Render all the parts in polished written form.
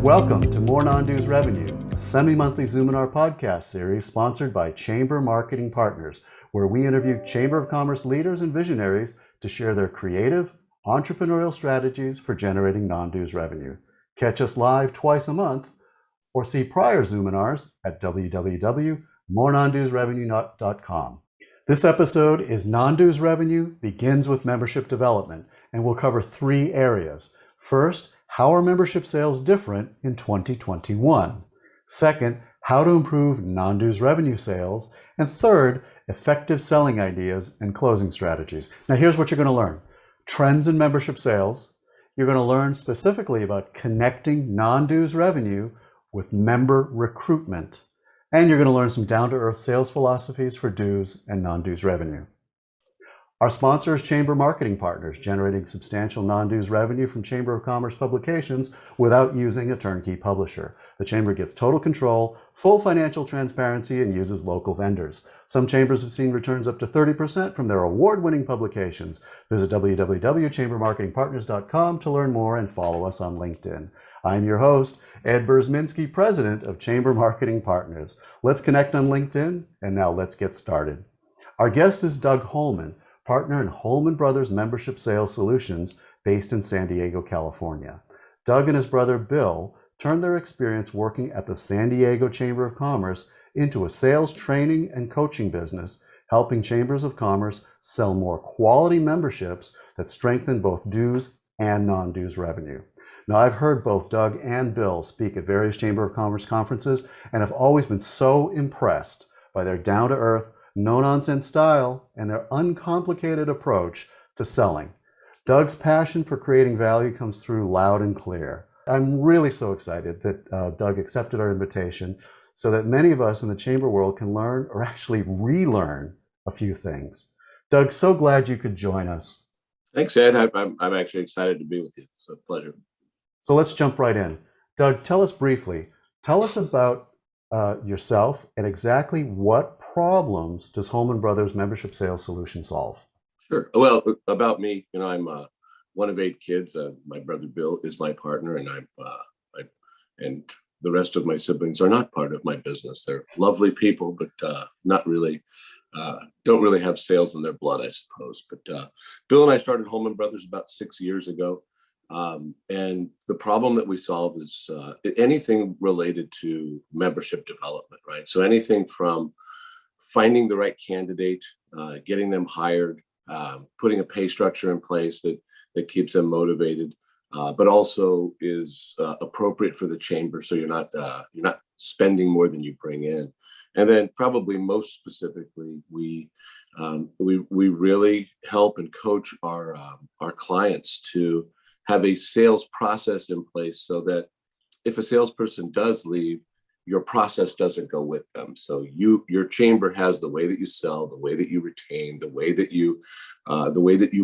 Welcome to More Non-Dues Revenue, a semi-monthly Zoominar podcast series sponsored by Chamber Marketing Partners, where we interview Chamber of Commerce leaders and visionaries to share their creative, entrepreneurial strategies for generating non-dues revenue. Catch us live twice a month or see prior Zoominars at www.morenonduesrevenue.com. This episode is Non-Dues Revenue Begins with Membership Development, and we'll cover three areas. First, how are membership sales different in 2021? Second, how to improve non-dues revenue sales. And third, effective selling ideas and closing strategies. Now here's what you're going to learn. Trends in membership sales. You're going to learn specifically about connecting non-dues revenue with member recruitment. And you're going to learn some down-to-earth sales philosophies for dues and non-dues revenue. Our sponsor is Chamber Marketing Partners, generating substantial non-dues revenue from Chamber of Commerce publications without using a turnkey publisher. The Chamber gets total control, full financial transparency, and uses local vendors. Some chambers have seen returns up to 30% from their award-winning publications. Visit www.chambermarketingpartners.com to learn more and follow us on LinkedIn. I'm your host, Ed Burzminski, President of Chamber Marketing Partners. Let's connect on LinkedIn, and now let's get started. Our guest is Doug Holman, partner in Holman Brothers Membership Sales Solutions based in San Diego, California. Doug and his brother Bill turned their experience working at the San Diego Chamber of Commerce into a sales training and coaching business, helping chambers of commerce sell more quality memberships that strengthen both dues and non-dues revenue. Now, I've heard both Doug and Bill speak at various Chamber of Commerce conferences and have always been so impressed by their down-to-earth, no-nonsense style and their uncomplicated approach to selling. Doug's passion for creating value comes through loud and clear. I'm really so excited that Doug accepted our invitation so that many of us in the chamber world can learn or actually relearn a few things. Doug, so glad you could join us. Thanks, Ed. I'm actually excited to be with you. It's a pleasure. So let's jump right in. Doug, tell us about yourself and exactly what problems does Holman Brothers Membership Sales Solution solve? Sure. Well, about me, I'm one of 8 kids. My brother Bill is my partner, and and the rest of my siblings are not part of my business. They're lovely people, but not really. Don't really have sales in their blood, I suppose. But Bill and I started Holman Brothers about 6 years ago. And the problem that we solve is anything related to membership development, right? So anything from finding the right candidate, getting them hired, putting a pay structure in place that keeps them motivated, but also is appropriate for the chamber, so you're not spending more than you bring in. And then probably most specifically, we really help and coach our clients to have a sales process in place so that if a salesperson does leave, your process doesn't go with them. So your chamber has the way that you sell, the way that you retain, the way that you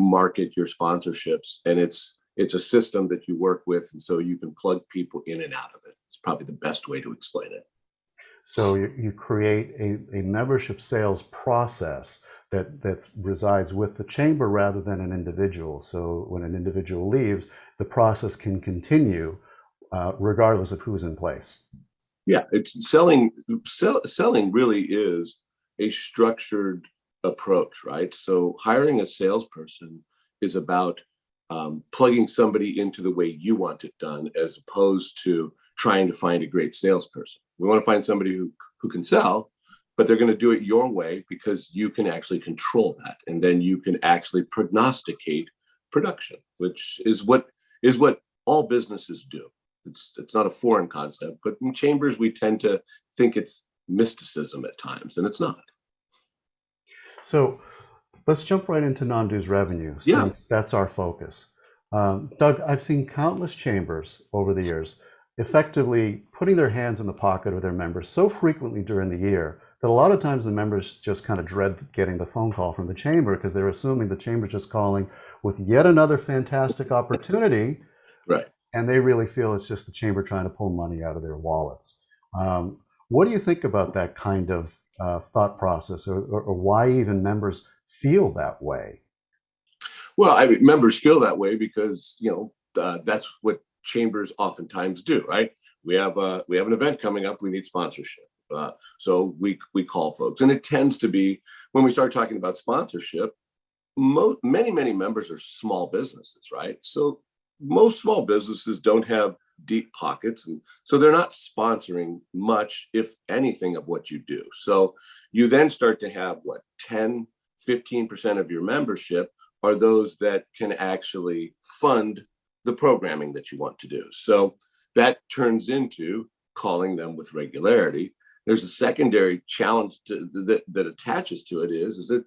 market your sponsorships, and it's a system that you work with, and so you can plug people in and out of it. It's probably the best way to explain it. So you create a membership sales process that resides with the chamber rather than an individual. So when an individual leaves, the process can continue regardless of who's in place. Yeah, it's selling really is a structured approach, right? So hiring a salesperson is about plugging somebody into the way you want it done, as opposed to trying to find a great salesperson. We want to find somebody who can sell, but they're going to do it your way because you can actually control that. And then you can actually prognosticate production, which is what all businesses do. It's not a foreign concept, but in chambers, we tend to think it's mysticism at times, and it's not. So let's jump right into non-dues revenue, since that's our focus. Doug, I've seen countless chambers over the years effectively putting their hands in the pocket of their members so frequently during the year that a lot of times the members just kind of dread getting the phone call from the chamber because they're assuming the chamber's just calling with yet another fantastic opportunity. Right. And they really feel it's just the chamber trying to pull money out of their wallets. What do you think about that kind of thought process, or why even members feel that way? Well, members feel that way because, that's what chambers oftentimes do, right? we have an event coming up. We need sponsorship. So we call folks, and it tends to be when we start talking about sponsorship. Many members are small businesses, right? So most small businesses don't have deep pockets, and so they're not sponsoring much, if anything, of what you do. So you then start to have 10-15% of your membership are those that can actually fund the programming that you want to do. So that turns into calling them with regularity. There's a secondary challenge that attaches to it is that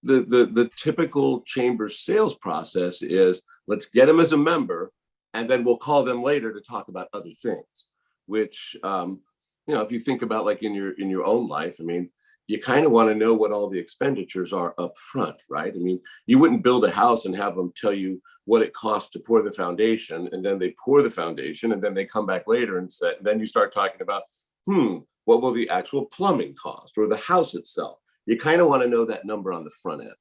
the typical Chambers sales process is, let's get them as a member, and then we'll call them later to talk about other things, which if you think about like in your own life, I mean, you kind of want to know what all the expenditures are up front, right? I mean, you wouldn't build a house and have them tell you what it costs to pour the foundation, and then they pour the foundation, and then they come back later and then you start talking about, what will the actual plumbing cost, or the house itself? You kind of want to know that number on the front end.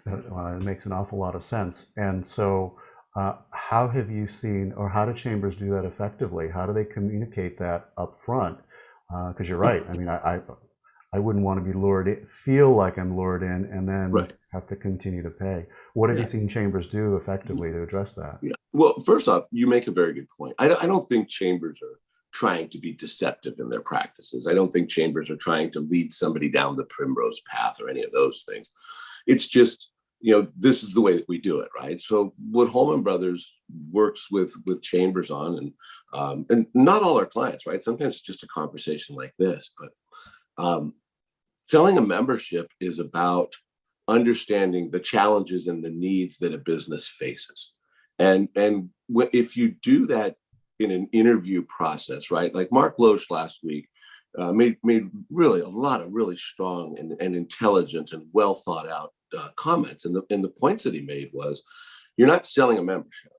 It makes an awful lot of sense. And so how have you seen, or how do Chambers do that effectively? How do they communicate that up front? Because you're right. I mean, I wouldn't want to be feel like I'm lured in and then have to continue to pay. What have you seen Chambers do effectively to address that? Yeah. Well, first off, you make a very good point. I don't think Chambers are trying to be deceptive in their practices. I don't think Chambers are trying to lead somebody down the primrose path or any of those things. It's just, this is the way that we do it, right? So what Holman Brothers works with Chambers on, and not all our clients, right? Sometimes it's just a conversation like this, but selling a membership is about understanding the challenges and the needs that a business faces. And if you do that in an interview process, right? Like Mark Loesch last week made really a lot of really strong and intelligent and well thought out comments. And the points that he made was, you're not selling a membership.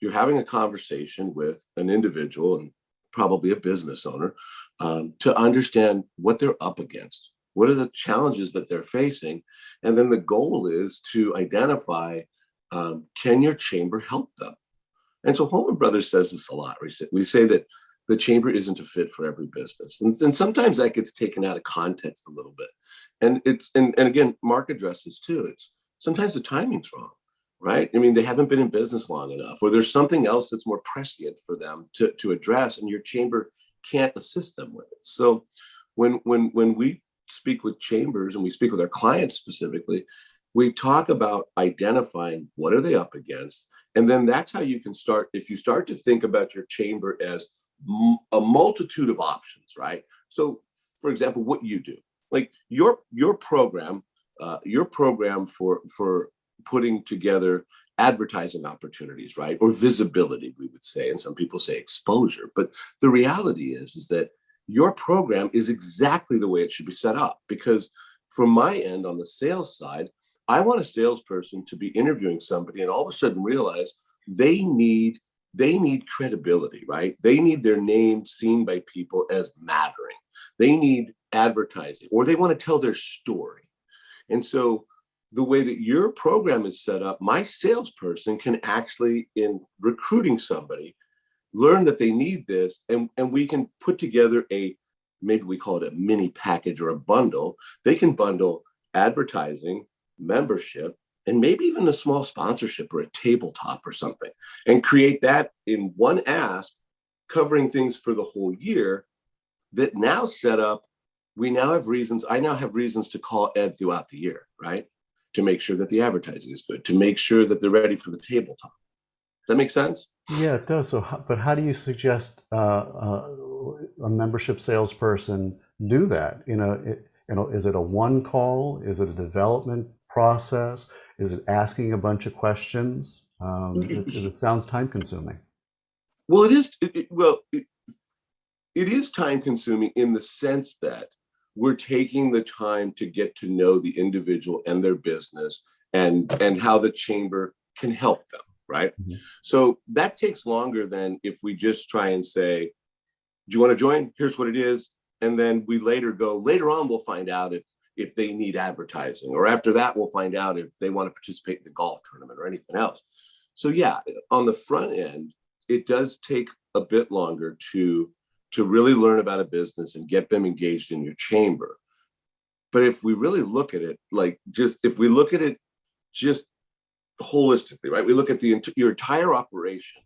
You're having a conversation with an individual and probably a business owner to understand what they're up against. What are the challenges that they're facing? And then the goal is to identify, can your chamber help them? And so Holman Brothers says this a lot. We say that the chamber isn't a fit for every business. And sometimes that gets taken out of context a little bit. And again, Mark addresses too. It's sometimes the timing's wrong, right? I mean, they haven't been in business long enough, or there's something else that's more prescient for them to address, and your chamber can't assist them with it. So when we speak with chambers and we speak with our clients specifically, we talk about identifying what are they up against. And then that's how you can start. If you start to think about your chamber as a multitude of options, right? So for example, what you do, like your program for putting together advertising opportunities, right? Or visibility, we would say, and some people say exposure. But the reality is that your program is exactly the way it should be set up. Because from my end on the sales side, I want a salesperson to be interviewing somebody and all of a sudden realize they need credibility, right? They need their name seen by people as mattering. They need advertising, or they want to tell their story. And so the way that your program is set up, my salesperson can actually, in recruiting somebody, learn that they need this, and we can put together maybe we call it a mini package or a bundle. They can bundle advertising, membership, and maybe even a small sponsorship or a tabletop or something, and create that in one ask, covering things for the whole year. That now set up, I now have reasons to call Ed throughout the year, right? To make sure that the advertising is good, to make sure that they're ready for the tabletop. Does that make sense? Yeah, it does. But how do you suggest a membership salesperson do that? Is it a one call? Is it a development process? Is it asking a bunch of questions? It sounds time consuming. Well, it is time consuming in the sense that we're taking the time to get to know the individual and their business and how the chamber can help them, right? Mm-hmm. So that takes longer than if we just try and say, do you want to join? Here's what it is. And then we later on, we'll find out if they need advertising, or after that, we'll find out if they want to participate in the golf tournament or anything else. So yeah, on the front end, it does take a bit longer to really learn about a business and get them engaged in your chamber. But if we really look at it, just holistically, right? We look at your entire operation.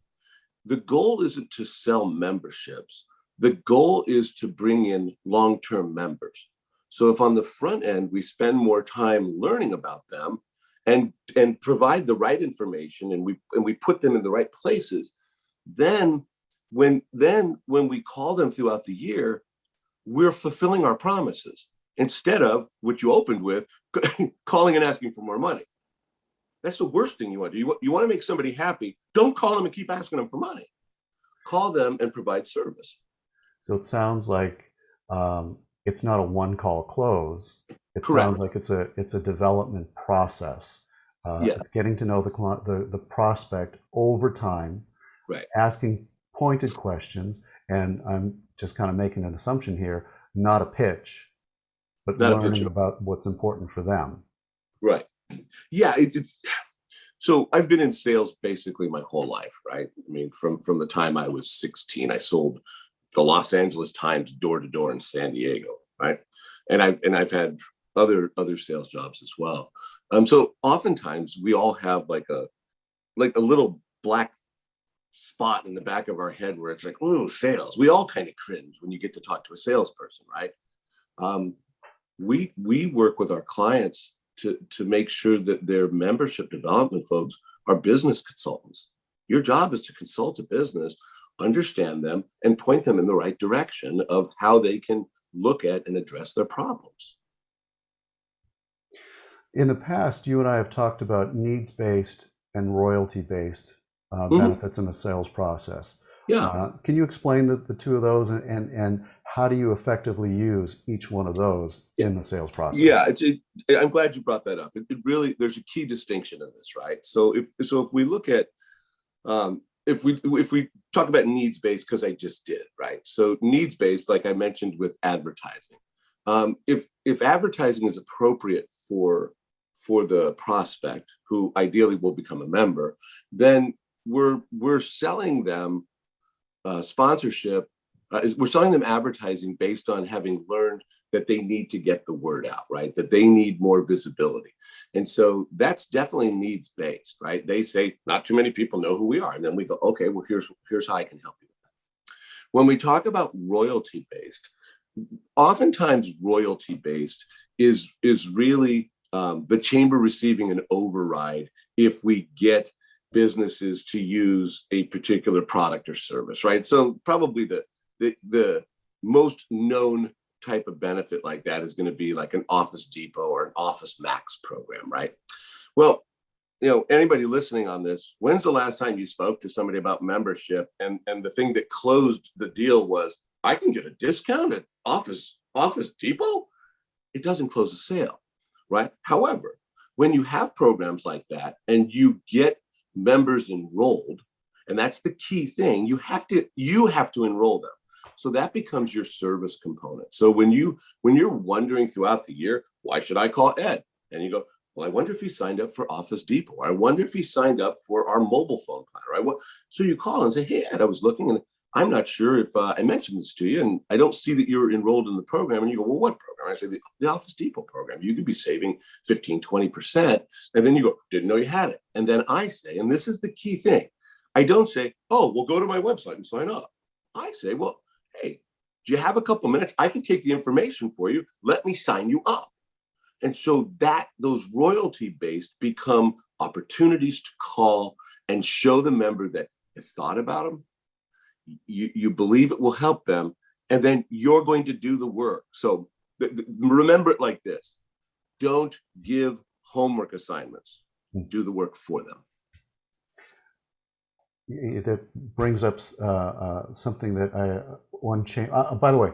The goal isn't to sell memberships. The goal is to bring in long-term members. So if on the front end, we spend more time learning about them and provide the right information and we put them in the right places, then when we call them throughout the year, we're fulfilling our promises instead of what you opened with, calling and asking for more money. That's the worst thing you want to do. You want to make somebody happy. Don't call them and keep asking them for money. Call them and provide service. So it sounds like it's not a one-call close. It Correct. Sounds like it's a development process. It's getting to know the prospect over time, right? Asking pointed questions, and I'm just kind of making an assumption here, not a pitch, but learning about what's important for them. Right. Yeah. It's so I've been in sales basically my whole life, right? I mean, from the time I was 16, I sold the Los Angeles Times door to door in San Diego, right? And I've had other sales jobs as well. So oftentimes we all have like a little black spot in the back of our head where it's like, oh, sales. We all kind of cringe when you get to talk to a salesperson, right? We work with our clients to make sure that their membership development folks are business consultants. Your job is to consult a business, understand them, and point them in the right direction of how they can look at and address their problems. In the past, you and I have talked about needs-based and royalty-based benefits in the sales process. Yeah. Can you explain the two of those and how do you effectively use each one of those in the sales process? Yeah, I'm glad you brought that up. It really, there's a key distinction in this, right? So if we look at if we talk about needs-based, because I just did, right? So needs-based, like I mentioned with advertising, if advertising is appropriate for the prospect who ideally will become a member, then we're selling them sponsorship. We're selling them advertising based on having learned that they need to get the word out, right? That they need more visibility. And so that's definitely needs-based, right? They say, not too many people know who we are. And then we go, okay, well, here's how I can help you with that. When we talk about royalty-based, oftentimes royalty-based is really the chamber receiving an override if we get businesses to use a particular product or service, right? So probably the most known type of benefit like that is going to be like an Office Depot or an Office Max program, right? Well, anybody listening on this, when's the last time you spoke to somebody about membership and the thing that closed the deal was, I can get a discount at Office Depot? It doesn't close a sale, right? However, when you have programs like that and you get members enrolled, and that's the key thing, you have to enroll them. So that becomes your service component. So when you're wondering throughout the year, why should I call Ed? And you go, well, I wonder if he signed up for Office Depot. Or I wonder if he signed up for our mobile phone plan. Right? So you call and say, hey, Ed, I was looking and I'm not sure if I mentioned this to you and I don't see that you're enrolled in the program. And you go, well, what program? I say the Office Depot program. You could be saving 15, 20%. And then you go, didn't know you had it. And then I say, and this is the key thing, I don't say, oh, well, go to my website and sign up. I say, well, hey, do you have a couple minutes? I can take the information for you. Let me sign you up. And so those royalty-based become opportunities to call and show the member that you thought about them, you believe it will help them, and then you're going to do the work. So remember it like this. Don't give homework assignments. Do the work for them. That brings up something that by the way,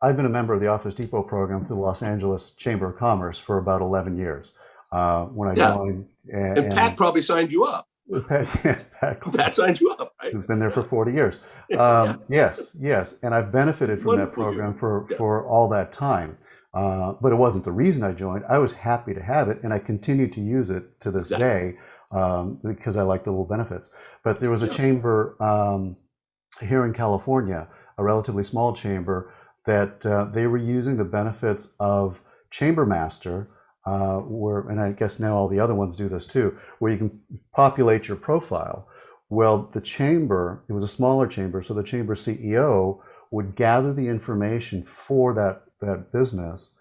I've been a member of the Office Depot program through the Los Angeles Chamber of Commerce for about 11 years. When I joined, and Pat probably signed you up. Pat signed you up, right? Who's been there for 40 years. Yes, and I've benefited from that program for all that time. But it wasn't the reason I joined. I was happy to have it, and I continue to use it to this day because I like the little benefits. But there was a chamber here in California, a relatively small chamber, that they were using the benefits of Chamber Master, and I guess now all the other ones do this too, where you can populate your profile. Well, the chamber, it was a smaller chamber, so the chamber CEO would gather the information for that business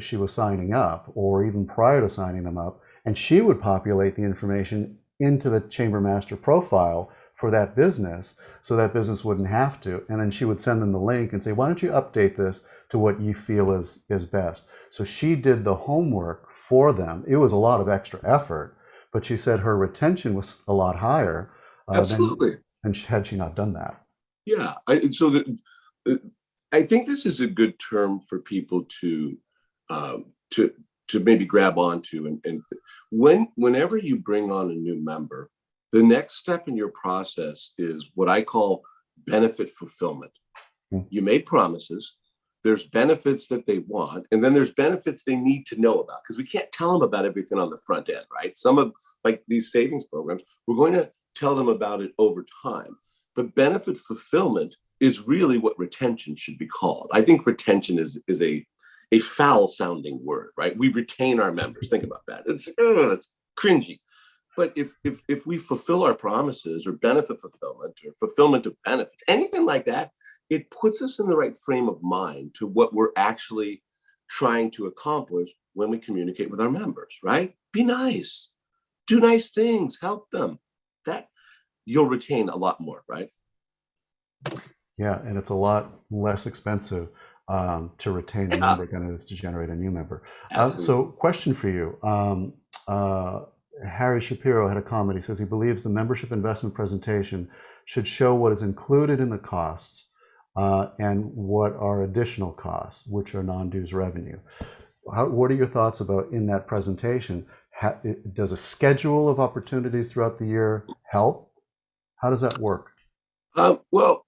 she was signing up, or even prior to signing them up, and she would populate the information into the Chamber Master profile for that business, so that business wouldn't have to. And then she would send them the link and say, why don't you update this to what you feel is best. So she did the homework for them. It was a lot of extra effort, but she said her retention was a lot higher Absolutely. than had she not done that. Yeah. I think this is a good term for people to maybe grab onto. And whenever you bring on a new member, the next step in your process is what I call benefit fulfillment. You made promises. There's benefits that they want, and then there's benefits they need to know about, because we can't tell them about everything on the front end, right? Some of, like these savings programs, we're going to tell them about it over time. But benefit fulfillment is really what retention should be called. I think retention is a foul sounding word, right? We retain our members. Think about that. It's cringy. But if we fulfill our promises, or benefit fulfillment, or fulfillment of benefits, anything like that, it puts us in the right frame of mind to what we're actually trying to accomplish when we communicate with our members, right? Be nice, do nice things, help them. That you'll retain a lot more, right? Yeah, and it's a lot less expensive to retain a member than it is to generate a new member. So question for you. Harry Shapiro had a comment. He says he believes the membership investment presentation should show what is included in the costs and what are additional costs, which are non-dues revenue. What are your thoughts about in that presentation? Does a schedule of opportunities throughout the year help? How does that work? Well,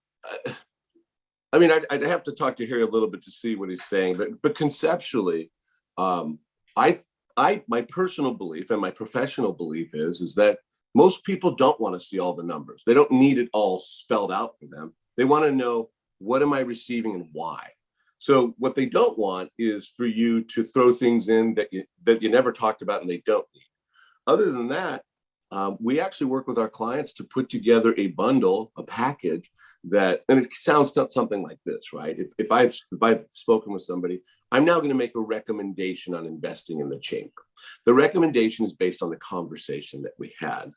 I mean, I'd have to talk to Harry a little bit to see what he's saying, but conceptually, my personal belief and my professional belief is that most people don't want to see all the numbers. They don't need it all spelled out for them. They want to know, what am I receiving and why? So what they don't want is for you to throw things in that you never talked about and they don't need. Other than that, we actually work with our clients to put together a bundle, a package that, and it sounds something like this, right? If I've spoken with somebody, I'm now going to make a recommendation on investing in the chamber. The recommendation is based on the conversation that we had.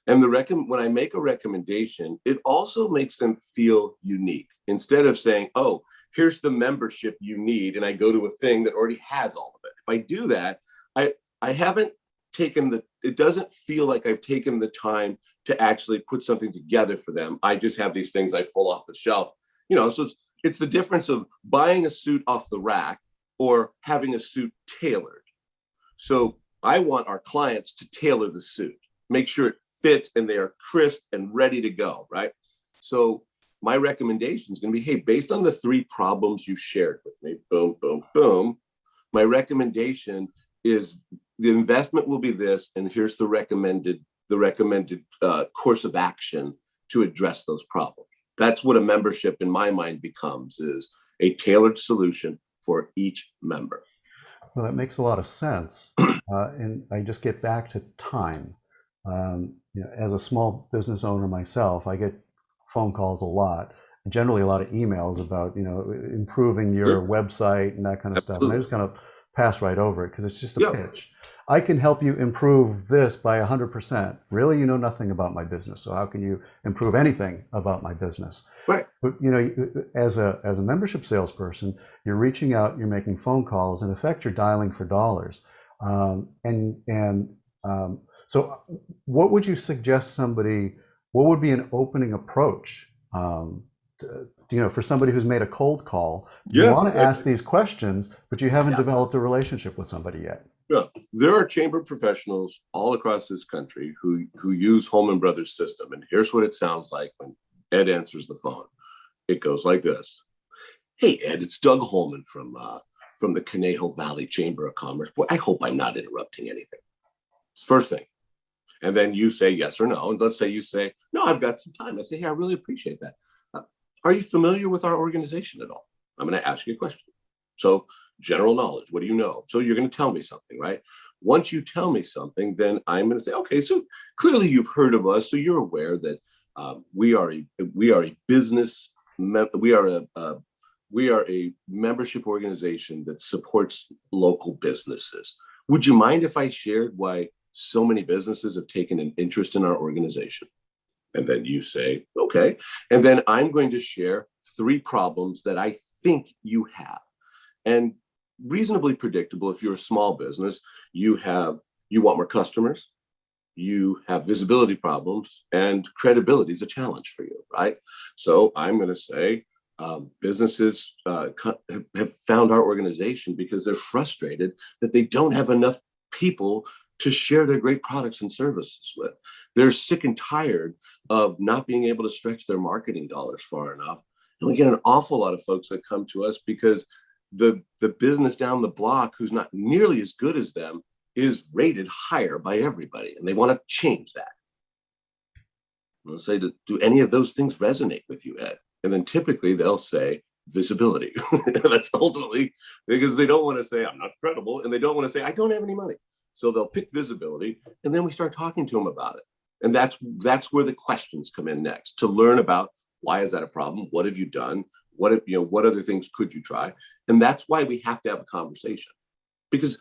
And when I make a recommendation, it also makes them feel unique. Instead of saying, oh, here's the membership you need, and I go to a thing that already has all of it. If I do that, I haven't taken it doesn't feel like I've taken the time to actually put something together for them. I just have these things I pull off the shelf. So it's the difference of buying a suit off the rack or having a suit tailored. So I want our clients to tailor the suit, make sure it fits and they are crisp and ready to go, right? So my recommendation is going to be, hey, based on the 3 problems you shared with me, boom, boom, boom, my recommendation is the investment will be this, and here's the recommended course of action to address those problems. That's what a membership in my mind becomes, is a tailored solution for each member. Well, that makes a lot of sense. And I just get back to time. As a small business owner myself, I get phone calls a lot, generally a lot of emails about, improving your website and that kind of stuff. And I just kind of pass right over it because it's just a pitch. I can help you improve this by 100%. Really, you know nothing about my business. So how can you improve anything about my business? Right. But, as a membership salesperson, you're reaching out, you're making phone calls. In effect, you're dialing for dollars. So what would you suggest somebody, what would be an opening approach, for somebody who's made a cold call? You want to ask these questions, but you haven't developed a relationship with somebody yet. Yeah, there are chamber professionals all across this country who use Holman Brothers system. And here's what it sounds like when Ed answers the phone. It goes like this. Hey, Ed, it's Doug Holman from the Conejo Valley Chamber of Commerce. Boy, I hope I'm not interrupting anything. First thing. And then you say yes or no. And let's say you say, no, I've got some time. I say, hey, I really appreciate that. are you familiar with our organization at all? I'm going to ask you a question. So general knowledge, what do you know? So you're going to tell me something, right? Once you tell me something, then I'm going to say, okay, so clearly you've heard of us. So you're aware that we are a business, we are a membership organization that supports local businesses. Would you mind if I shared why so many businesses have taken an interest in our organization? And then you say, okay. And then I'm going to share 3 problems that I think you have. And reasonably predictable, if you're a small business, you want more customers, you have visibility problems, and credibility is a challenge for you, right? So I'm going to say businesses have found our organization because they're frustrated that they don't have enough people to share their great products and services with. They're sick and tired of not being able to stretch their marketing dollars far enough. And we get an awful lot of folks that come to us because the business down the block who's not nearly as good as them is rated higher by everybody, and they want to change that. I'll say, do any of those things resonate with you, Ed? And then typically they'll say visibility. That's ultimately because they don't want to say I'm not credible, and they don't want to say I don't have any money. So they'll pick visibility, and then we start talking to them about it. And that's where the questions come in next, to learn about why is that a problem? What have you done? What other things could you try? And that's why we have to have a conversation. Because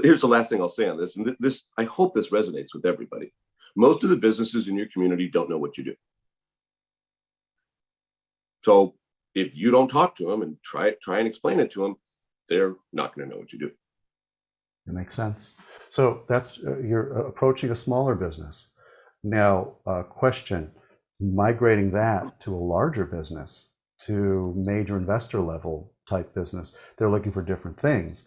here's the last thing I'll say on this, and this I hope this resonates with everybody. Most of the businesses in your community don't know what you do. So if you don't talk to them and try and explain it to them, they're not going to know what you do. It makes sense. So that's you're approaching a smaller business. Now, question, migrating that to a larger business, to major investor level type business, they're looking for different things.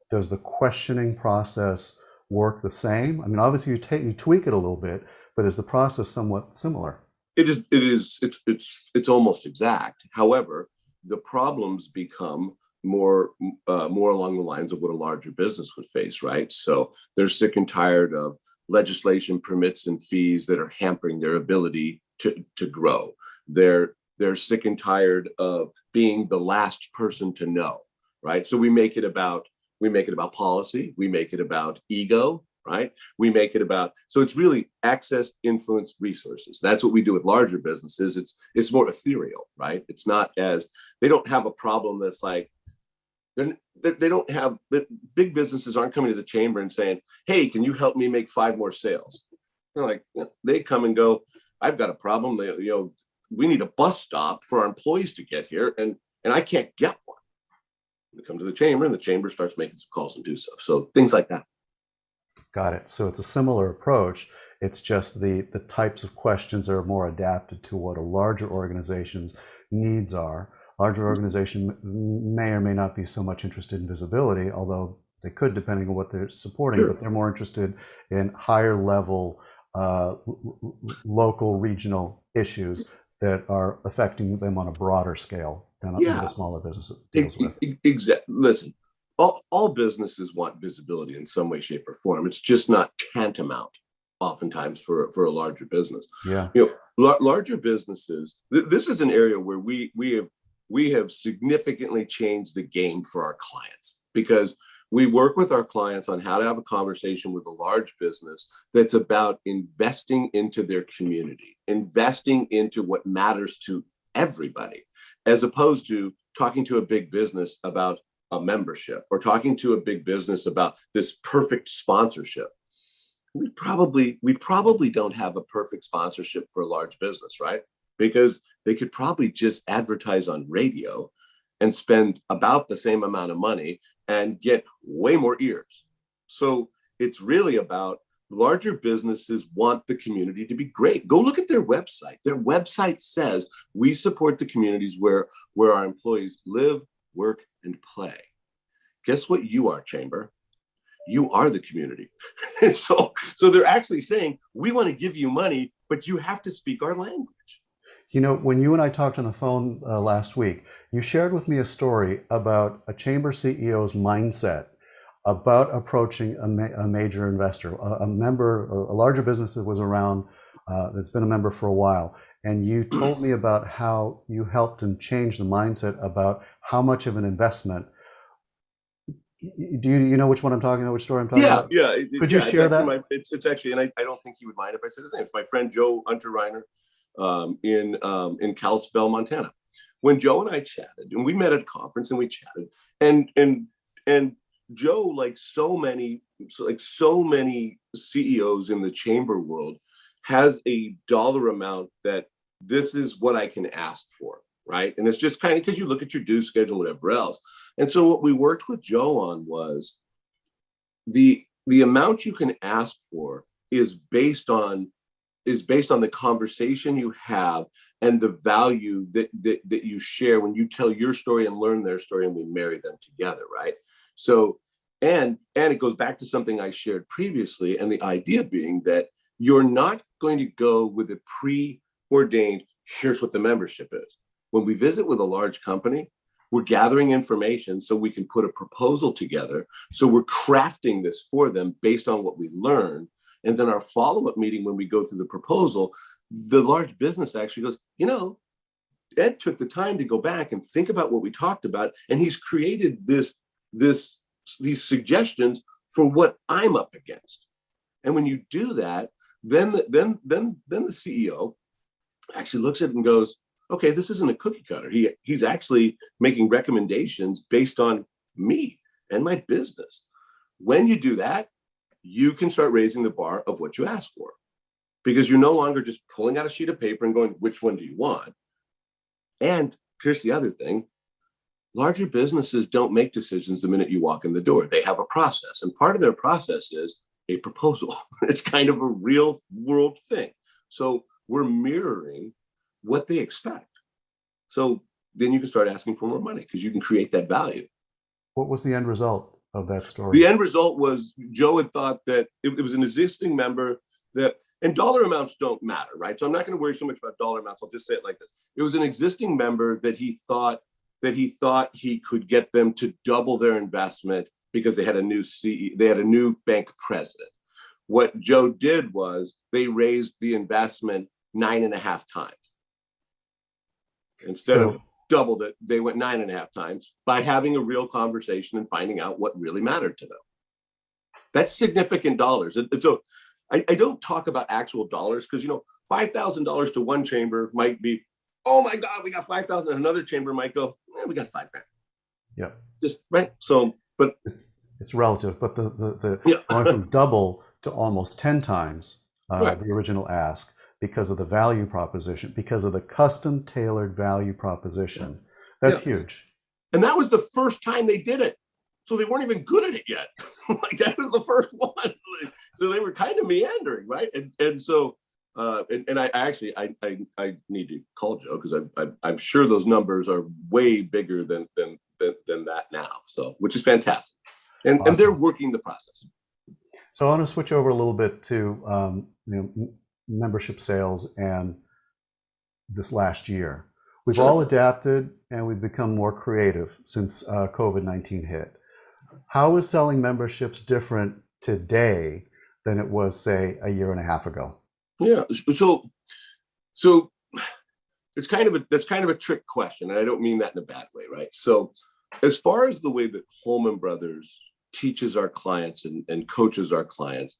Does the questioning process work the same? I mean, obviously you tweak it a little bit, but is the process somewhat similar? It's almost exact. However, the problems become more along the lines of what a larger business would face, right? So they're sick and tired of legislation, permits, and fees that are hampering their ability to grow. They're sick and tired of being the last person to know, right? So we make it about policy, we make it about ego, right? We make it about, so it's really access, influence, resources. That's what we do with larger businesses. It's more ethereal, right? It's not as, they don't have a problem that's like, they don't have, the big businesses aren't coming to the chamber and saying, hey, can you help me make 5 more sales? They're like, they come and go, I've got a problem. We need a bus stop for our employees to get here, and I can't get one. They come to the chamber, and the chamber starts making some calls and do so. So things like that. Got it. So it's a similar approach. It's just the types of questions are more adapted to what a larger organization's needs are. Larger organization may or may not be so much interested in visibility, although they could, depending on what they're supporting, Sure. But they're more interested in higher level local regional issues that are affecting them on a broader scale than a smaller business deals with. Exactly. Listen, all businesses want visibility in some way, shape, or form. It's just not tantamount oftentimes for a larger business. Yeah. Larger businesses, this is an area where we have significantly changed the game for our clients, because we work with our clients on how to have a conversation with a large business that's about investing into their community, investing into what matters to everybody, as opposed to talking to a big business about a membership or talking to a big business about this perfect sponsorship. We probably don't have a perfect sponsorship for a large business, right? Because they could probably just advertise on radio and spend about the same amount of money and get way more ears. So it's really about larger businesses want the community to be great. Go look at their website. Their website says we support the communities where our employees live, work, and play. Guess what you are, Chamber? You are the community. so they're actually saying, we want to give you money, but you have to speak our language. When you and I talked on the phone last week, you shared with me a story about a chamber CEO's mindset about approaching a major investor, a larger business that was around, that's been a member for a while. and you told me about how you helped him change the mindset about how much of an investment. Do you know which one I'm talking about? Which story I'm talking about? Could you share that? It's actually, and I don't think he would mind if I said his name. It's my friend Joe Unterreiner in Kalispell, Montana. When Joe and I chatted, and we met at a conference and we chatted, and Joe, like so many CEOs in the chamber world, has a dollar amount that this is what I can ask for, right? And it's just kind of because you look at your due schedule and whatever else. And so what we worked with Joe on was the amount you can ask for is based on the conversation you have and the value that you share when you tell your story and learn their story, and we marry them together, right? So, and it goes back to something I shared previously, and the idea being that you're not going to go with a preordained, here's what the membership is. When we visit with a large company, we're gathering information so we can put a proposal together. So we're crafting this for them based on what we learn. And then our follow-up meeting, when we go through the proposal, the large business actually goes, Ed took the time to go back and think about what we talked about, and he's created these suggestions for what I'm up against. And when you do that, then the CEO actually looks at it and goes, okay, this isn't a cookie cutter. He's actually making recommendations based on me and my business. When you do that, you can start raising the bar of what you ask for, because you're no longer just pulling out a sheet of paper and going, which one do you want? And here's the other thing. Larger businesses don't make decisions the minute you walk in the door. They have a process, and part of their process is a proposal. It's kind of a real world thing. So we're mirroring what they expect. So then you can start asking for more money because you can create that value. What was the end result of that story? The end result was Joe had thought that it was an existing member and dollar amounts don't matter, right? So I'm not going to worry so much about dollar amounts. I'll just say it like this. It was an existing member that he thought he could get them to double their investment because they had a new CEO, they had a new bank president. What Joe did was they raised the investment 9.5 times. Instead of doubled it, they went 9.5 times by having a real conversation and finding out what really mattered to them. That's significant dollars. And so I don't talk about actual dollars because, $5,000 to one chamber might be, oh my God, we got 5,000. And another chamber might go, we got $5,000. Yeah. Just right. So, but it's relative. But the going from double to almost 10 times the original ask, because of the value proposition, because of the custom tailored value proposition. That's huge. And that was the first time they did it. So they weren't even good at it yet. Like that was the first one. So they were kind of meandering, right? And so and I actually need to call Joe because I'm sure those numbers are way bigger than that now. So which is fantastic. And awesome. And they're working the process. So I want to switch over a little bit to membership sales and this last year. We've all adapted and we've become more creative since COVID-19 hit. How is selling memberships different today than it was, say, a year and a half ago? Yeah, so that's kind of a trick question, and I don't mean that in a bad way, right? So as far as the way that Holman Brothers teaches our clients and coaches our clients,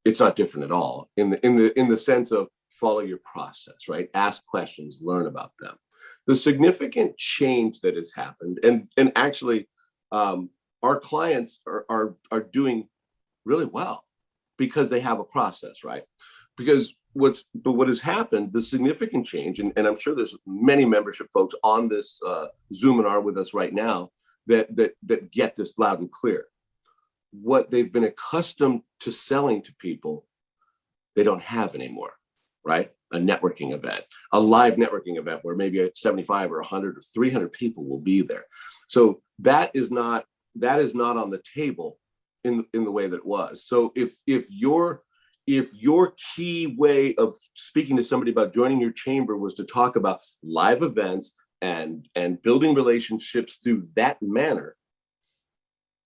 it's not different at all in the sense of follow your process, right? Ask questions, learn about them. The significant change that has happened, and actually our clients are doing really well because they have a process, right? Because what has happened, the significant change, and I'm sure there's many membership folks on this Zoom and are with us right now that get this loud and clear. What they've been accustomed to selling to people, they don't have anymore, right? A networking event, a live networking event where maybe 75 or 100 or 300 people will be there. So that is not on the table in the way that it was. So if your key way of speaking to somebody about joining your chamber was to talk about live events and building relationships through that manner,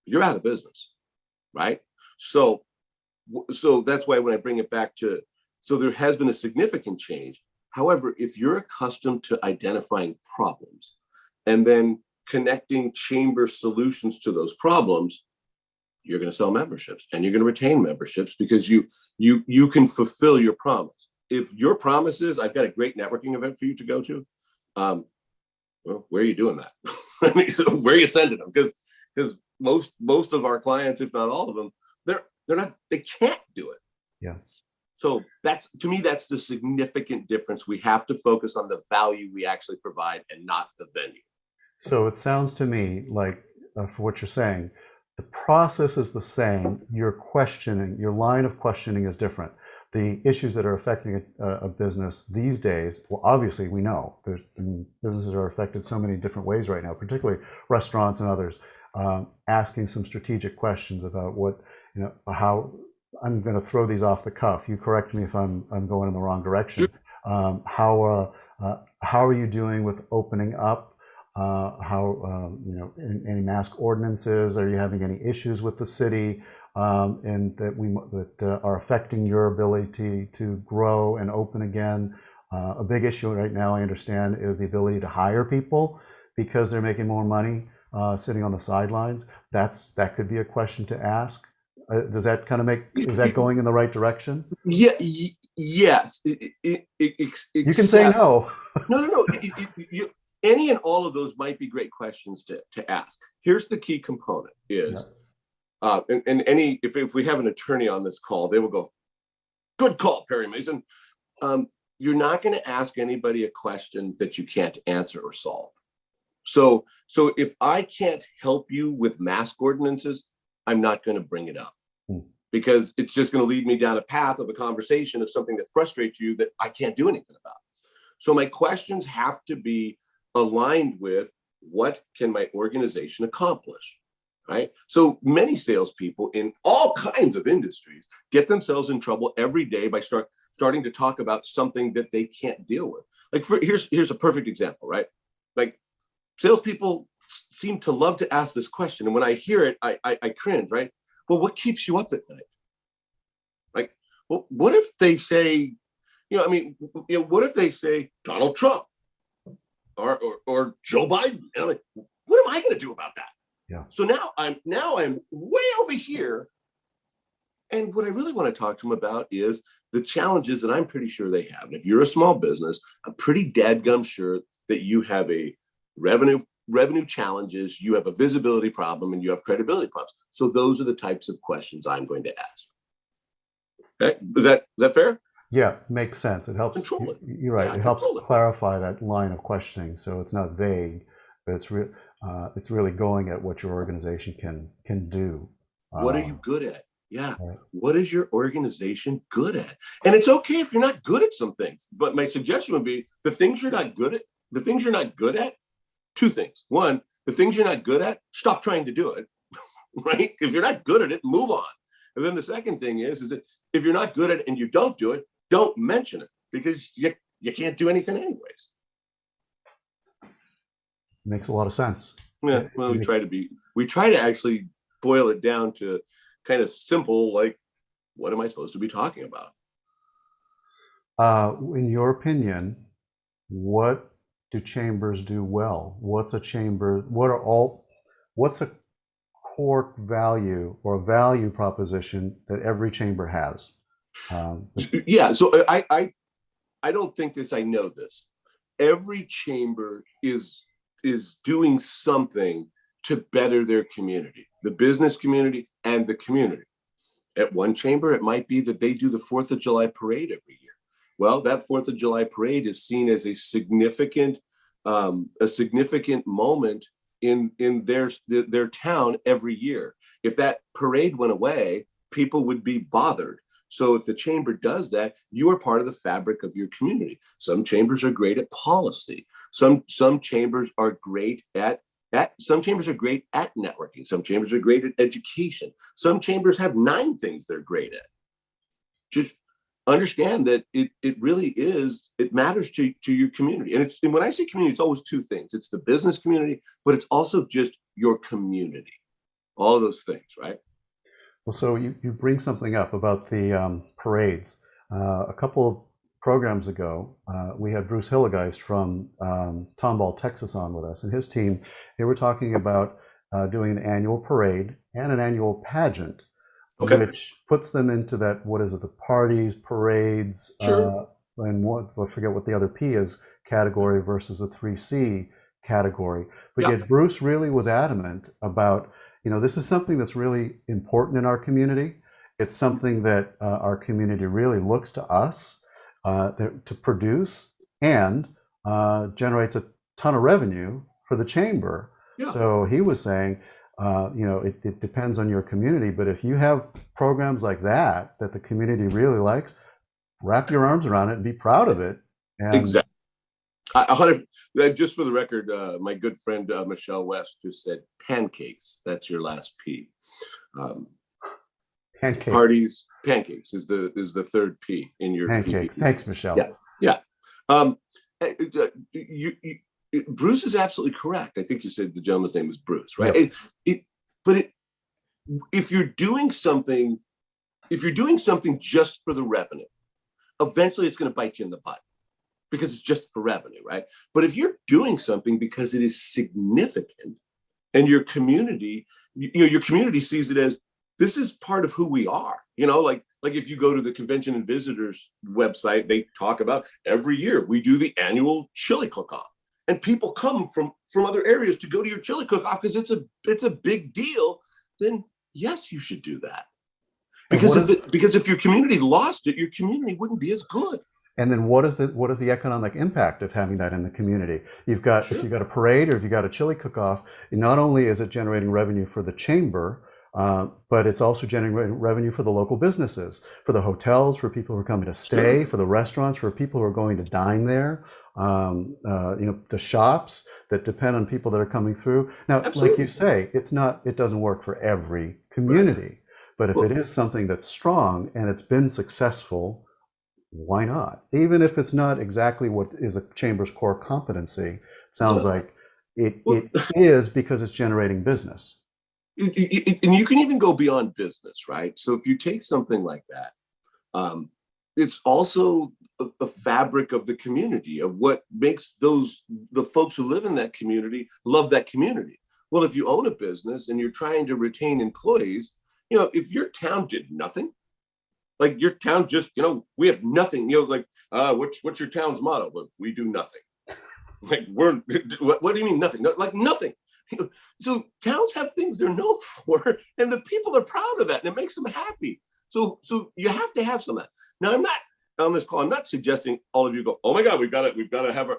you're out of business, right? So that's why when I bring it back to, so there has been a significant change, However, if you're accustomed to identifying problems and then connecting chamber solutions to those problems, you're going to sell memberships and you're going to retain memberships because you can fulfill your promise. If your promise is, I've got a great networking event for you to go to, well, where are you doing that? I mean, so where are you sending them? Because most of our clients, if not all of them, they can't do it. Yeah. So that's, to me, that's the significant difference. We have to focus on the value we actually provide and not the venue. So it sounds to me like, for what you're saying, the process is the same. Your questioning, your line of questioning is different. The issues that are affecting a business these days, well, obviously we know businesses are affected so many different ways right now, particularly restaurants and others, asking some strategic questions about what, how. I'm going to throw these off the cuff. You correct me if I'm going in the wrong direction. How are you doing with opening up? Any mask ordinances? Are you having any issues with the city, and that are affecting your ability to grow and open again? A big issue right now, I understand, is the ability to hire people because they're making more money sitting on the sidelines. That could be a question to ask. Does that kind of is that going in the right direction? Yeah. Yes. You can say no. No. Any and all of those might be great questions to ask. Here's the key component is, if we have an attorney on this call, they will go, good call, Perry Mason. You're not going to ask anybody a question that you can't answer or solve. So if I can't help you with mask ordinances, I'm not going to bring it up. Because it's just going to lead me down a path of a conversation of something that frustrates you that I can't do anything about. So my questions have to be aligned with what can my organization accomplish, right? So many salespeople in all kinds of industries get themselves in trouble every day by starting to talk about something that they can't deal with. Like here's a perfect example, right? Like salespeople seem to love to ask this question, and when I hear it, I cringe, right? Well, what keeps you up at night? Like, well, what if they say, what if they say Donald Trump or Joe Biden? And I'm like, what am I going to do about that? Yeah. So now I'm way over here, and what I really want to talk to them about is the challenges that I'm pretty sure they have. And if you're a small business, I'm pretty dadgum sure that you have a revenue challenges, you have a visibility problem, and you have credibility problems. So those are the types of questions I'm going to ask. Okay, is that fair? Yeah, makes sense. It helps. Control it. You're right. It helps clarify that line of questioning, so it's not vague, but it's really going at what your organization can do. What are you good at? Yeah. Right. What is your organization good at? And it's okay if you're not good at some things, but my suggestion would be the things you're not good at. Two things. One, the things you're not good at, stop trying to do it, right? If you're not good at it, move on. And then the second thing is that if you're not good at it and you don't do it, don't mention it because you can't do anything anyways. Makes a lot of sense. Yeah, well, we try to actually boil it down to kind of simple, like, what am I supposed to be talking about? In your opinion, what do chambers do well? What's a core value or a value proposition that every chamber has? Yeah, so I don't think this, I know this. Every chamber is doing something to better their community, the business community and the community. At one chamber, it might be that they do the 4th of July parade every year. Well, that 4th of July parade is seen as a significant moment in their town every year. If that parade went away, people would be bothered. So if the chamber does that, you are part of the fabric of your community. Some chambers are great at policy. Some chambers are great at networking. Some chambers are great at education. Some chambers have 9 things they're great at. Just understand that it really is, it matters to your community. And when I say community, it's always 2 things. It's the business community, but it's also just your community. All of those things, right? Well, so you bring something up about the parades. A couple of programs ago, we had Bruce Hillegeist from Tomball, Texas on with us, and his team, they were talking about doing an annual parade and an annual pageant, Okay. which puts them into that, what is it, the parties, parades, Sure. and what, I forget what the other P is, category versus a 3C category. But Yeah. yet Bruce really was adamant about, this is something that's really important in our community. It's something that our community really looks to us to produce and generates a ton of revenue for the chamber. Yeah. So he was saying, it depends on your community, but if you have programs like that the community really likes, wrap your arms around it and be proud of it. And exactly. Just for the record, my good friend Michelle West just said pancakes. That's your last P. pancakes. Parties, pancakes is the third P in your pancakes. P. Thanks, Michelle. Yeah. Bruce is absolutely correct. I think you said the gentleman's name was Bruce, right? Yep. If you're doing something just for the revenue, eventually it's going to bite you in the butt because it's just for revenue, right? But if you're doing something because it is significant and your community sees it as, this is part of who we are, like if you go to the Convention and Visitors website, they talk about every year we do the annual chili cook-off, and people come from other areas to go to your chili cook-off because it's a big deal. Then yes, you should do that. Because if your community lost it, your community wouldn't be as good. And then what is the economic impact of having that in the community? You've got, sure. If you've got a parade or if you've got a chili cook-off, not only is it generating revenue for the chamber, but it's also generating revenue for the local businesses, for the hotels, for people who are coming to stay, sure. For the restaurants, for people who are going to dine there, the shops that depend on people that are coming through. Now, absolutely. Like you say, it doesn't work for every community, right. But if it is something that's strong and it's been successful, why not? Even if it's not exactly what is a chamber's core competency, it sounds like it is because it's generating business. And you can even go beyond business, right? So if you take something like that, it's also a fabric of the community, of what makes the folks who live in that community love that community. Well, if you own a business and you're trying to retain employees, if your town did nothing, like your town just, we have nothing, what's your town's motto? Well, we do nothing. Like what do you mean nothing? Like nothing. So towns have things they're known for, and the people are proud of that, and it makes them happy. So you have to have some of that. Now, I'm not on this call, I'm not suggesting all of you go, oh my God, we've got to have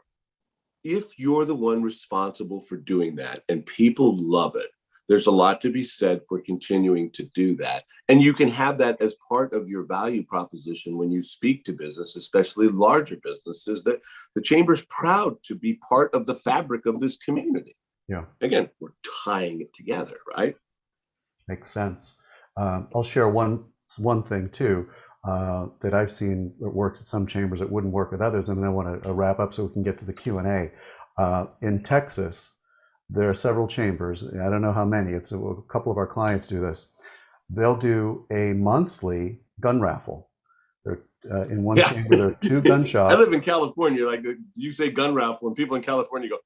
if you're the one responsible for doing that and people love it, there's a lot to be said for continuing to do that. And you can have that as part of your value proposition when you speak to business, especially larger businesses, that the chamber's proud to be part of the fabric of this community. Yeah. Again, we're tying it together, right? Makes sense. I'll share one thing too that I've seen that works at some chambers that wouldn't work with others, and then I want to wrap up so we can get to the Q&A. In Texas, there are several chambers. I don't know how many. It's a couple of our clients do this. They'll do a monthly gun raffle. In one chamber, there are 2 gun shops. I live in California. Like you say gun raffle, and people in California go,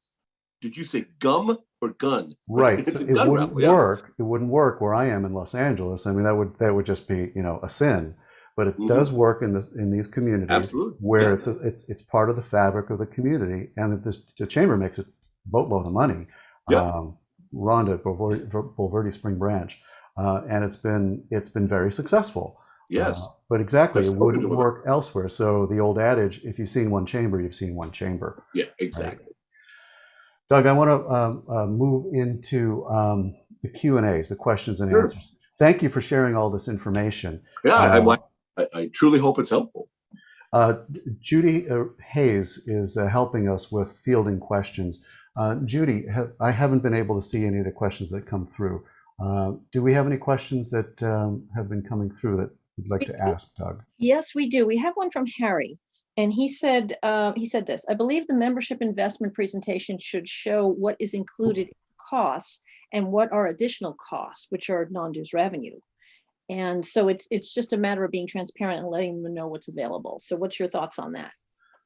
did you say gum or gun? Right. So it wouldn't work. It wouldn't work where I am in Los Angeles. I mean, that would just be, a sin. But it does work in these communities. Absolutely. Where it's part of the fabric of the community, and the chamber makes a boatload of money. Yeah. Rhonda Bulverde Spring Branch, and it's been very successful. Yes. But exactly, it wouldn't work elsewhere. So the old adage, if you've seen one chamber, you've seen one chamber. Yeah, exactly. Right? Doug, I want to move into the Q&As, the questions and answers. Thank you for sharing all this information. Yeah, I truly hope it's helpful. Judy Hayes is helping us with fielding questions. Judy, I haven't been able to see any of the questions that come through. Do we have any questions that have been coming through that you'd like to ask, Doug? Yes, we do. We have one from Harry. And he said this: I believe the membership investment presentation should show what is included in costs and what are additional costs, which are non-dues revenue. And so it's just a matter of being transparent and letting them know what's available. So what's your thoughts on that?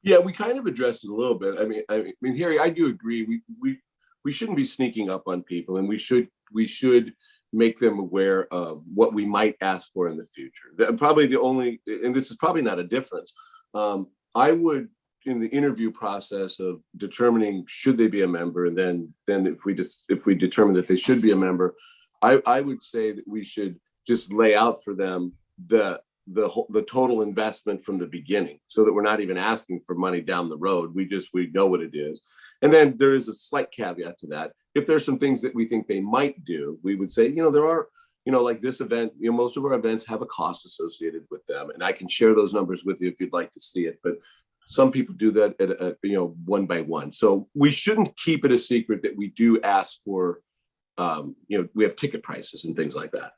Yeah, we kind of addressed it a little bit. I mean, Harry, I do agree. We shouldn't be sneaking up on people, and we should make them aware of what we might ask for in the future. Probably the only, and this is probably not a difference. I would, in the interview process of determining should they be a member, and then if we determine that they should be a member, I would say that we should just lay out for them the total investment from the beginning, so that we're not even asking for money down the road. We know what it is. And then there is a slight caveat to that. If there's some things that we think they might do, we would say, there are, like this event, most of our events have a cost associated with them. And I can share those numbers with you if you'd like to see it. But some people do that at one by one. So we shouldn't keep it a secret that we do ask for, we have ticket prices and things like that.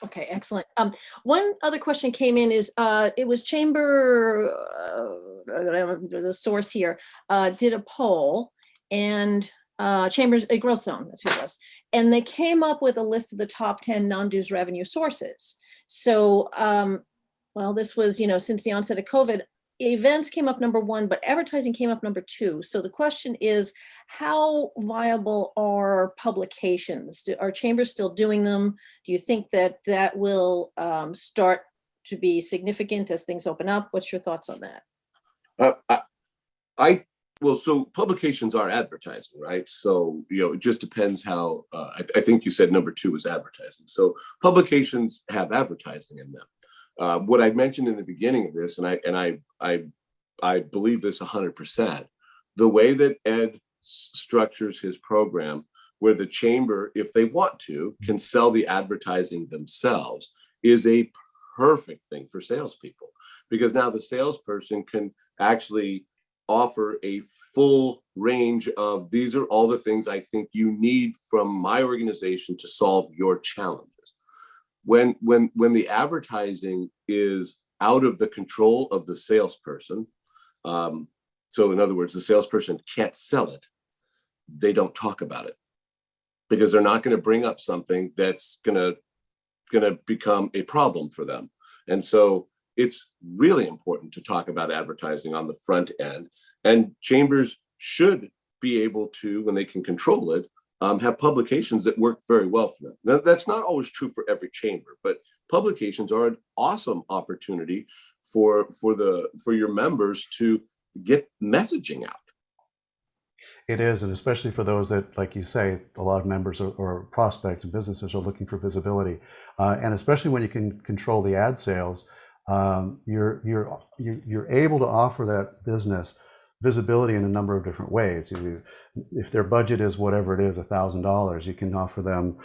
Okay, excellent. One other question came in is, it was Chamber, the source here, did a poll, and Chambers, a Growth Zone, that's who it was. And they came up with a list of the top 10 non-dues revenue sources. So, well, this was, since the onset of COVID, events came up number 1, but advertising came up number 2. So the question is, how viable are publications? Are chambers still doing them? Do you think that will start to be significant as things open up? What's your thoughts on that? Well, so publications are advertising, right? So, it just depends how, I think you said number 2 was advertising. So publications have advertising in them. What I mentioned in the beginning of this, and I believe this 100%, the way that Ed structures his program, where the chamber, if they want to, can sell the advertising themselves, is a perfect thing for salespeople, because now the salesperson can actually offer a full range of, these are all the things I think you need from my organization to solve your challenges. When the advertising is out of the control of the salesperson, so in other words, the salesperson can't sell it, they don't talk about it, because they're not going to bring up something that's going to become a problem for them. And so it's really important to talk about advertising on the front end, and chambers should be able to, when they can control it, have publications that work very well for them. Now, that's not always true for every chamber, but publications are an awesome opportunity for your members to get messaging out. It is, and especially for those that, like you say, a lot of members or prospects and businesses are looking for visibility, and especially when you can control the ad sales, you're able to offer that business visibility in a number of different ways. If their budget is whatever it is, $1,000, you can offer them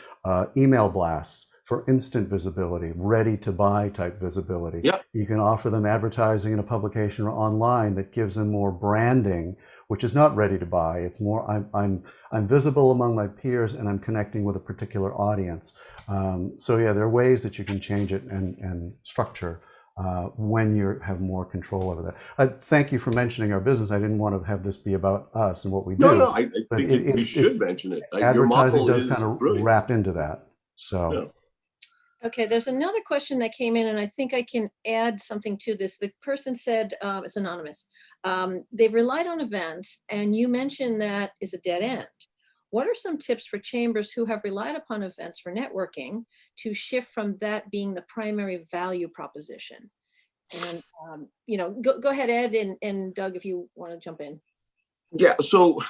email blasts for instant visibility, ready to buy type visibility. Yep. You can offer them advertising in a publication or online that gives them more branding, which is not ready to buy. It's more, I'm visible among my peers and I'm connecting with a particular audience. So yeah, there are ways that you can change it and structure when you have more control over that. Thank you for mentioning our business. I didn't want to have this be about us and what we do. No, I think we should mention it. Advertising does kind of wrap into that. So. Yeah. Okay, there's another question that came in, and I think I can add something to this. The person said, it's anonymous, they've relied on events, and you mentioned that is a dead end. What are some tips for chambers who have relied upon events for networking to shift from that being the primary value proposition? And, go ahead, Ed, and Doug, if you want to jump in. Yeah, so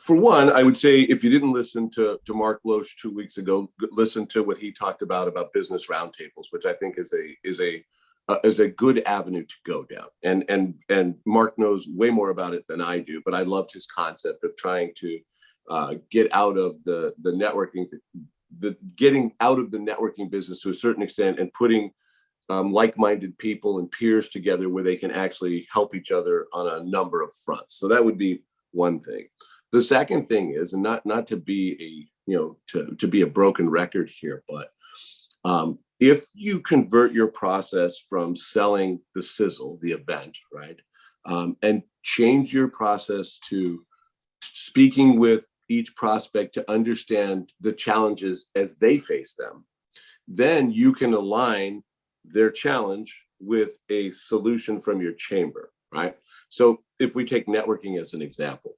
for one, I would say if you didn't listen to Mark Loesch 2 weeks ago, listen to what he talked about business roundtables, which I think is a good avenue to go down. And Mark knows way more about it than I do, but I loved his concept of trying to get out of the networking, getting out of the networking business to a certain extent, and putting like-minded people and peers together where they can actually help each other on a number of fronts. So that would be one thing. The second thing is, and not to be to be a broken record here, but if you convert your process from selling the sizzle, the event, right, and change your process to speaking with each prospect to understand the challenges as they face them. Then you can align their challenge with a solution from your chamber, right? So if we take networking as an example,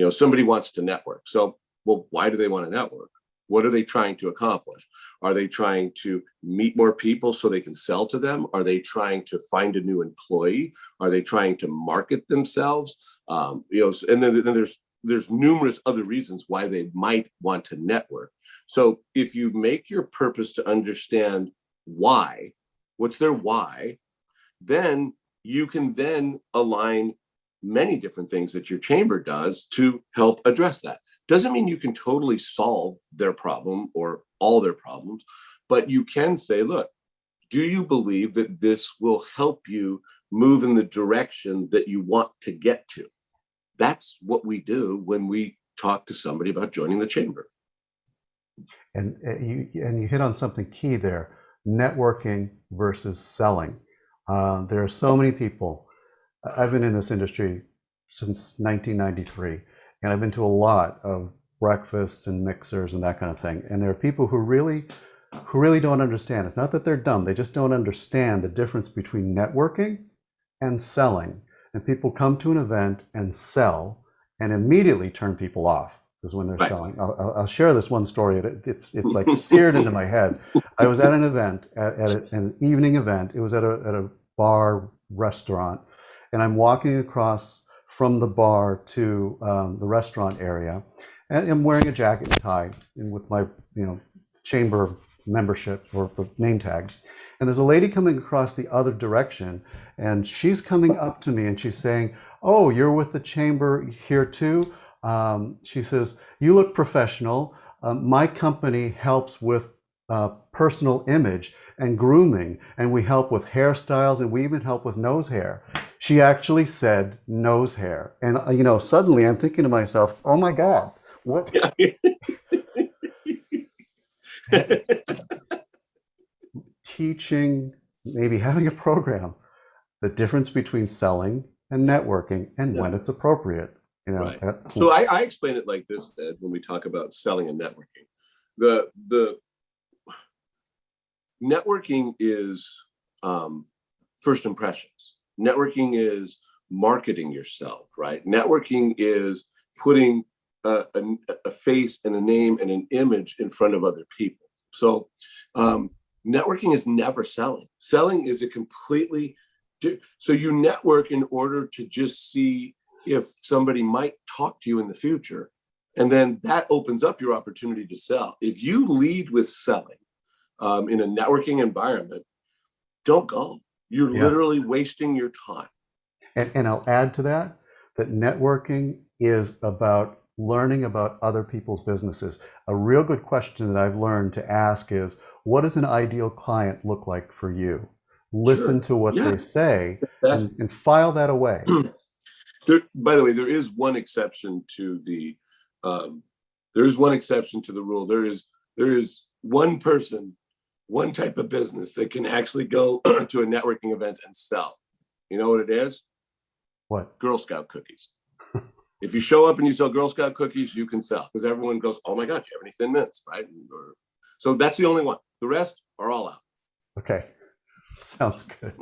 somebody wants to network. So, well, why do they want to network? What are they trying to accomplish? Are they trying to meet more people so they can sell to them? Are they trying to find a new employee? Are they trying to market themselves? And then there's numerous other reasons why they might want to network. So if you make your purpose to understand why, what's their why, then you can then align many different things that your chamber does to help address that. Doesn't mean you can totally solve their problem or all their problems, but you can say, look, do you believe that this will help you move in the direction that you want to get to? That's what we do when we talk to somebody about joining the chamber. And you hit on something key there, networking versus selling. There are so many people. I've been in this industry since 1993, and I've been to a lot of breakfasts and mixers and that kind of thing. And there are people who really don't understand. It's not that they're dumb, they just don't understand the difference between networking and selling. And people come to an event and sell and immediately turn people off, because when they're Right. selling, I'll share this one story. It's like seared into my head. I was at an event, at an evening event. It was at a bar restaurant, and I'm walking across from the bar to the restaurant area, and I'm wearing a jacket and tie, and with my chamber membership or the name tag. And there's a lady coming across the other direction, and she's coming up to me and she's saying, "Oh, you're with the chamber here too?" She says, "You look professional. My company helps with personal image and grooming, and we help with hairstyles, and we even help with nose hair." She actually said nose hair. And, suddenly I'm thinking to myself, oh my God, what? Teaching, maybe having a program, the difference between selling and networking and when it's appropriate. Right. So I explain it like this, Ed, when we talk about selling and networking. The networking is first impressions. Networking is marketing yourself, right? Networking is putting a face and a name and an image in front of other people. So networking is never selling. Selling is a completely, so you network in order to just see if somebody might talk to you in the future. And then that opens up your opportunity to sell. If you lead with selling in a networking environment, don't go. You're literally wasting your time. And I'll add to that networking is about learning about other people's businesses. A real good question that I've learned to ask is, what does an ideal client look like for you? Listen to what they say and file that away. By the way, there is one exception to the rule. There is one person, one type of business that can actually go to a networking event and sell. You know what it is? What? Girl Scout cookies. If you show up and you sell Girl Scout cookies, you can sell, because everyone goes, "Oh my God, do you have any Thin Mints?" Right? So that's the only one. The rest are all out. Okay. Sounds good.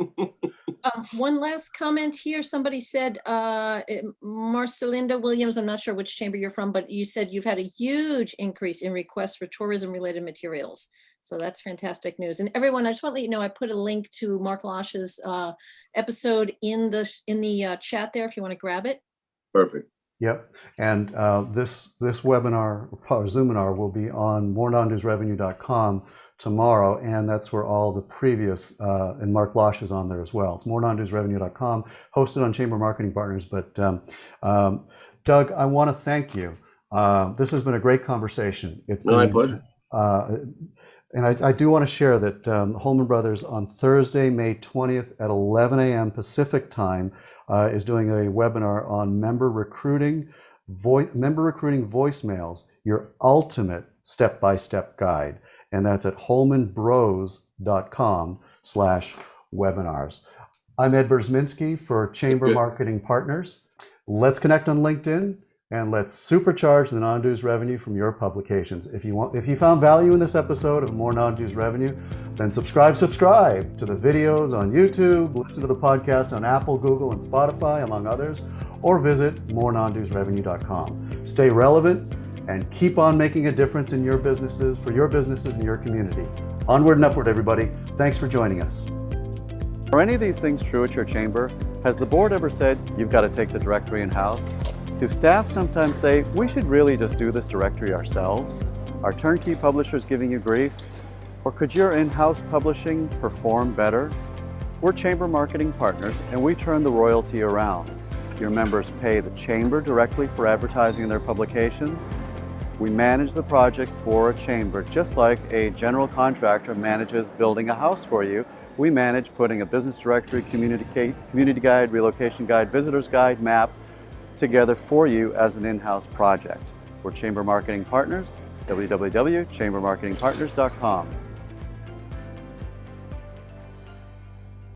One last comment here. Somebody said, Marcelinda Williams, I'm not sure which chamber you're from, but you said you've had a huge increase in requests for tourism-related materials. So that's fantastic news. And everyone, I just want to let you know, I put a link to Mark Losh's episode in the chat there if you want to grab it. Perfect. Yep. And this webinar, or Zoominar, will be on morenonnewsrevenue.com tomorrow, and that's where all the previous, and Mark Losh is on there as well. It's morenonnewsrevenue.com, hosted on Chamber Marketing Partners. But Doug, I want to thank you. This has been a great conversation. It's been my pleasure. And I do want to share that Holman Brothers on Thursday, May 20th at 11 a.m. Pacific time is doing a webinar on member recruiting voicemails, your ultimate step-by-step guide. And that's at holmanbros.com/webinars. I'm Ed Burzminski for Chamber Marketing Partners. Let's connect on LinkedIn, and let's supercharge the non-dues revenue from your publications. If you found value in this episode of More Non-Dues Revenue, then subscribe to the videos on YouTube, listen to the podcast on Apple, Google, and Spotify, among others, or visit moreNonDuesRevenue.com. Stay relevant and keep on making a difference in your businesses, for your businesses and your community. Onward and upward, everybody. Thanks for joining us. Are any of these things true at your chamber? Has the board ever said, you've got to take the directory in-house? Do staff sometimes say, we should really just do this directory ourselves? Are turnkey publishers giving you grief? Or could your in-house publishing perform better? We're Chamber Marketing Partners, and we turn the royalty around. Your members pay the Chamber directly for advertising in their publications. We manage the project for a chamber, just like a general contractor manages building a house for you. We manage putting a business directory, community guide, relocation guide, visitor's guide, map together for you as an in-house project. We're Chamber Marketing Partners, www.chambermarketingpartners.com.